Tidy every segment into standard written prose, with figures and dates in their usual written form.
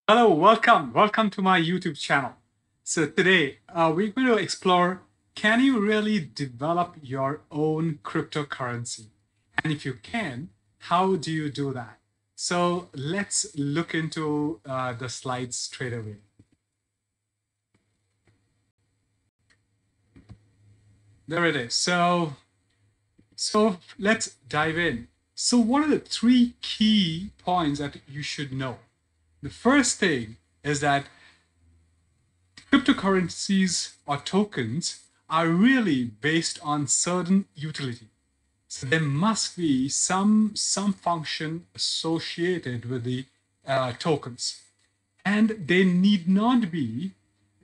Hello, welcome to my YouTube channel. So today we're going to explore, can you really develop your own cryptocurrency? And if you can, how do you do that? So let's look into the slides straight away. There it is. So let's dive in. So what are the three key points that you should know? The first thing is that cryptocurrencies or tokens are really based on certain utility. So there must be some function associated with the tokens. And they need not be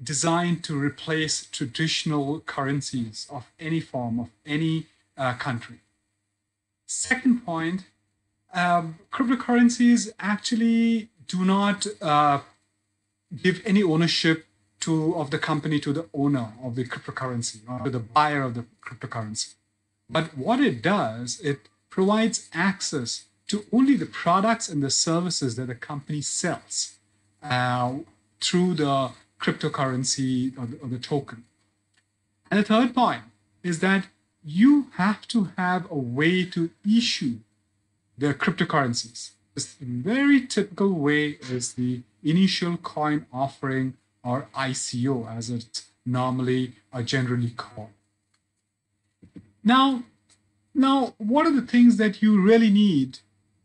designed to replace traditional currencies of any form, of any country. Second point, cryptocurrencies actually do not give any ownership of the company to the owner of the cryptocurrency or to the buyer of the cryptocurrency. But what it does, it provides access to only the products and the services that the company sells through the cryptocurrency or the token. And the third point is that you have to have a way to issue the cryptocurrencies. This very typical way is the initial coin offering, or ICO, as it's normally or generally called. Now, what are the things that you really need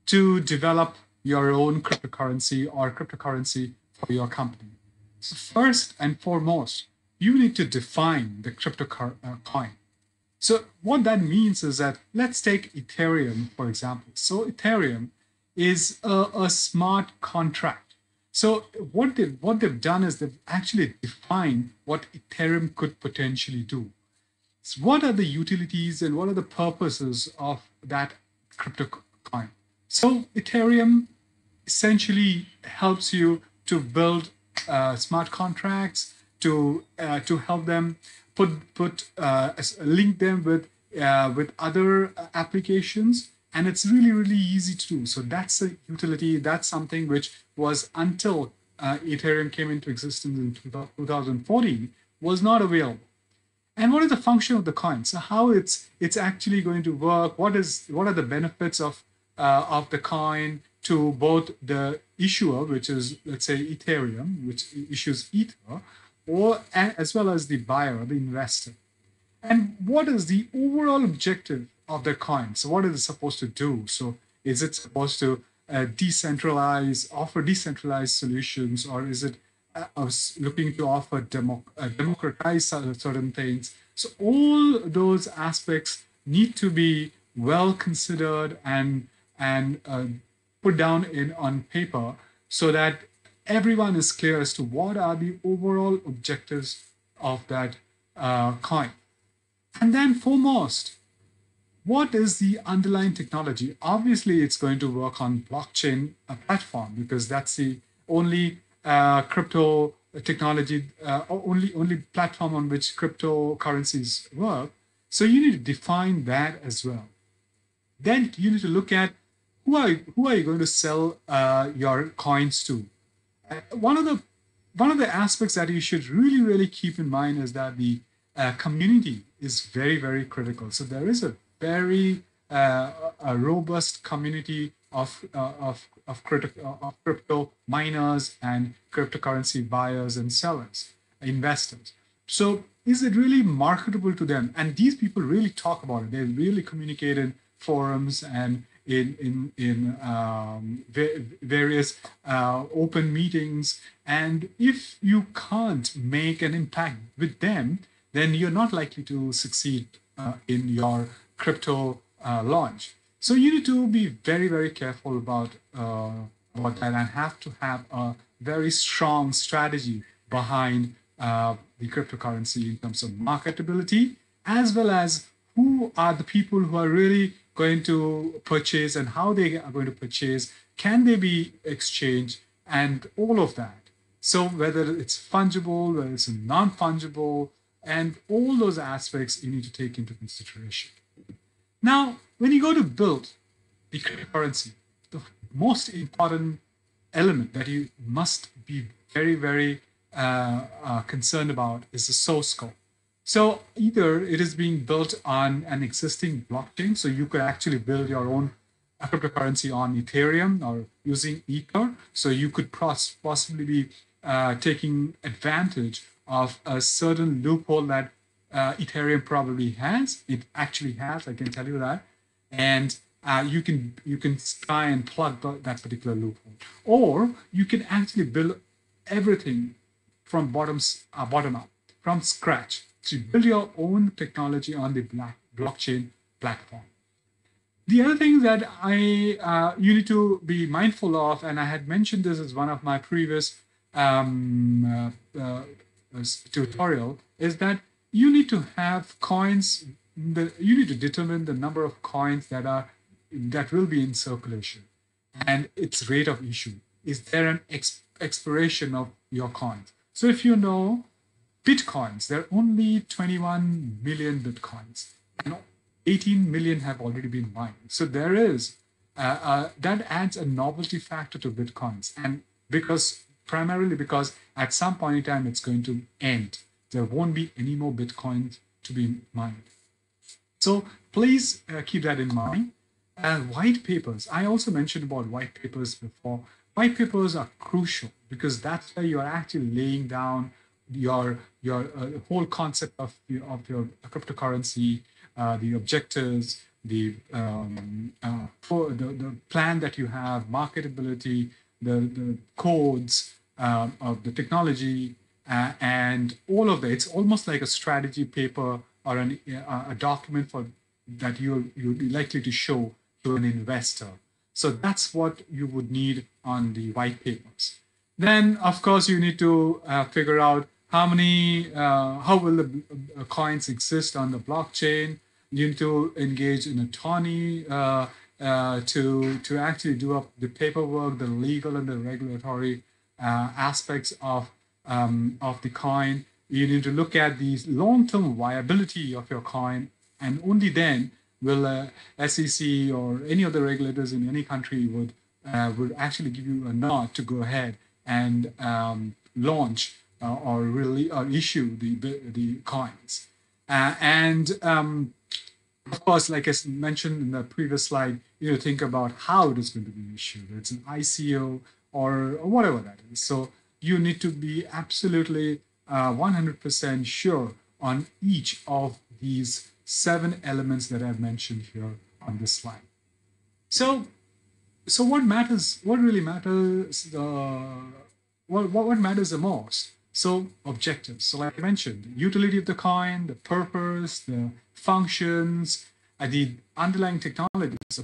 to develop your own cryptocurrency or cryptocurrency for your company? So first and foremost, you need to define the crypto coin. So what that means is that, let's take Ethereum, for example. So Ethereum is a smart contract. So what they've done is they've actually defined what Ethereum could potentially do. So what are the utilities and what are the purposes of that crypto coin? So Ethereum essentially helps you to build smart contracts, to help them link them with other applications, and it's really easy to do. So that's a utility. That's something which was, until Ethereum came into existence in 2014, was not available. And what is the function of the coin? So how it's actually going to work? What are the benefits of the coin to both the issuer, which is, let's say, Ethereum, which issues Ether, or as well as the buyer, the investor? And what is the overall objective of the coin? So what is it supposed to do? So is it supposed to offer decentralized solutions, or is it looking to offer democratize certain things? So all those aspects need to be well considered and put down on paper, so that everyone is clear as to what are the overall objectives of that coin. And then foremost, what is the underlying technology? Obviously, it's going to work on blockchain platform, because that's the only crypto technology, only platform on which cryptocurrencies work. So you need to define that as well. Then you need to look at who are you going to sell your coins to. One of the aspects that you should really keep in mind is that the community is very critical. So there is a very a robust community of crypto miners and cryptocurrency buyers and sellers, investors. So is it really marketable to them? And these people really talk about it. They really communicate in forums and in various open meetings. And if you can't make an impact with them, then you're not likely to succeed in your crypto launch. So you need to be very careful about that, and have to have a very strong strategy behind the cryptocurrency in terms of marketability, as well as who are the people who are really going to purchase and how they are going to purchase. Can they be exchanged, and all of that? So whether it's fungible, whether it's non-fungible, and all those aspects you need to take into consideration. Now, when you go to build the cryptocurrency, the most important element that you must be very, very concerned about is the source code. So either it is being built on an existing blockchain, so you could actually build your own cryptocurrency on Ethereum or using Ether. So you could possibly be taking advantage of a certain loophole that Ethereum probably has. It actually has, I can tell you that. And you can try and plug that particular loophole, or you can actually build everything from bottom up, from scratch. So you build your own technology on the blockchain platform. The other thing that you need to be mindful of, and I had mentioned this as one of my previous tutorial, is that you need to have coins. You need to determine the number of coins that will be in circulation, and its rate of issue. Is there an expiration of your coins? So if you know Bitcoins, there are only 21 million Bitcoins, and 18 million have already been mined. So there is that adds a novelty factor to Bitcoins, and primarily because at some point in time it's going to end. There won't be any more Bitcoins to be mined. So please keep that in mind. White papers. I also mentioned about white papers before. White papers are crucial because that's where you are actually laying down your whole concept of your cryptocurrency, the objectives, the plan that you have, marketability, the codes of the technology, and all of that. It's almost like a strategy paper or a document that you'll be likely to show to an investor. So that's what you would need on the white papers. Then, of course, you need to figure out how will the coins exist on the blockchain. You need to engage an attorney to actually do up the paperwork, the legal and the regulatory aspects of the coin. You need to look at the long-term viability of your coin, and only then will SEC or any other regulators in any country would actually give you a nod to go ahead and launch or issue the coins. Of course, like I mentioned in the previous slide, you think about how it is going to be issued. It's an ICO or whatever that is. So you need to be absolutely 100% sure on each of these 7 elements that I've mentioned here on this slide. So what matters? What really matters? What matters the most? So objectives. So like I mentioned, utility of the coin, the purpose, the functions, the underlying technologies. So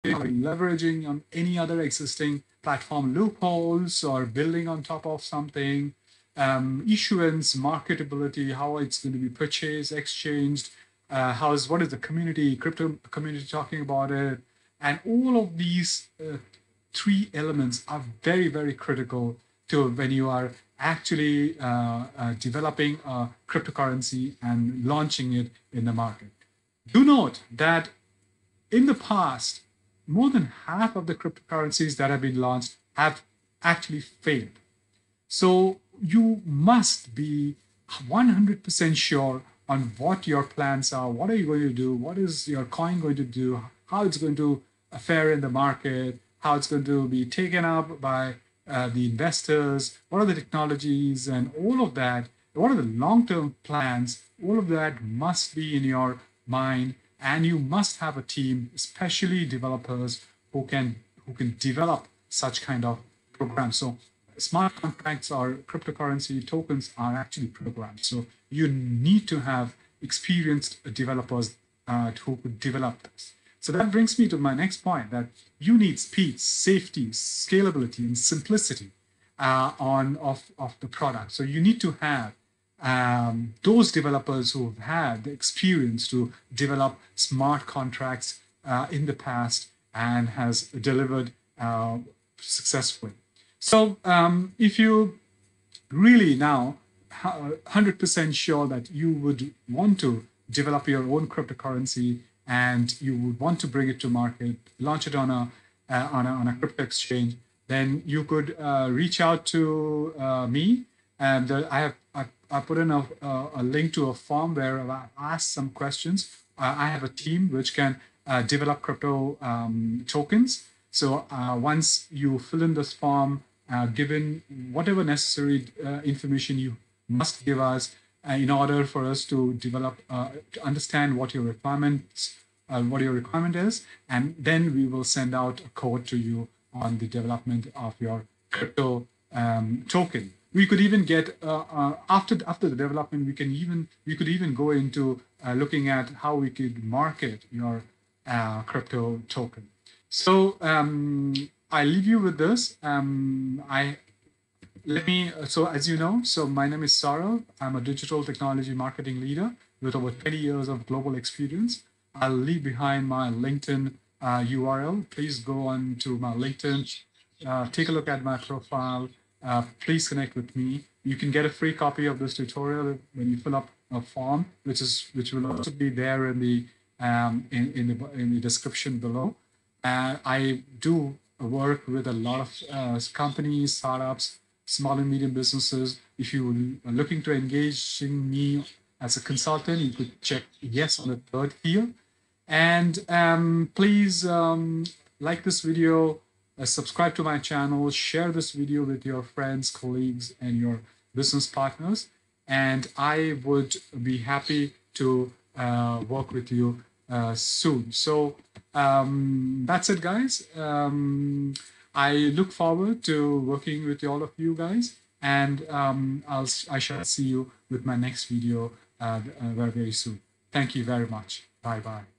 leveraging on any other existing platform loopholes or building on top of something, issuance, marketability, how it's going to be purchased, exchanged, what is the crypto community talking about it, and all of these 3 elements are very, very critical to when you are actually developing a cryptocurrency and launching it in the market. Do note that in the past, more than half of the cryptocurrencies that have been launched have actually failed. So you must be 100% sure on what your plans are. What are you going to do? What is your coin going to do? How it's going to fare in the market? How it's going to be taken up by the investors? What are the technologies and all of that? What are the long-term plans? All of that must be in your mind, and you must have a team, especially developers, who can develop such kind of programs. So smart contracts or cryptocurrency tokens are actually programs. So you need to have experienced developers who could develop this. So that brings me to my next point, that you need speed, safety, scalability, and simplicity of the product. So you need to have those developers who have had the experience to develop smart contracts in the past and has delivered successfully. So if you really now 100% sure that you would want to develop your own cryptocurrency and you would want to bring it to market, launch it on a crypto exchange, then you could reach out to me. And I put in a link to a form where I asked some questions. I have a team which can develop crypto tokens. So once you fill in this form, given whatever necessary information you must give us in order for us to develop, to understand what your requirement is, and then we will send out a code to you on the development of your crypto token. We could even get after the development, we could even go into looking at how we could market your crypto token. So I leave you with this. So as you know, so my name is Saurav. I'm a digital technology marketing leader with over 20 years of global experience. I'll leave behind my LinkedIn URL. Please go on to my LinkedIn, take a look at my profile. Please connect with me. You can get a free copy of this tutorial when you fill up a form, which will also be there in the in the description below. I do work with a lot of companies, startups, small and medium businesses. If you are looking to engage in me as a consultant, you could check yes on the third field. And please like this video, subscribe to my channel, share this video with your friends, colleagues, and your business partners. And I would be happy to work with you soon. So that's it, guys. I look forward to working with all of you guys, and I shall see you with my next video very, very soon. Thank you very much. Bye-bye.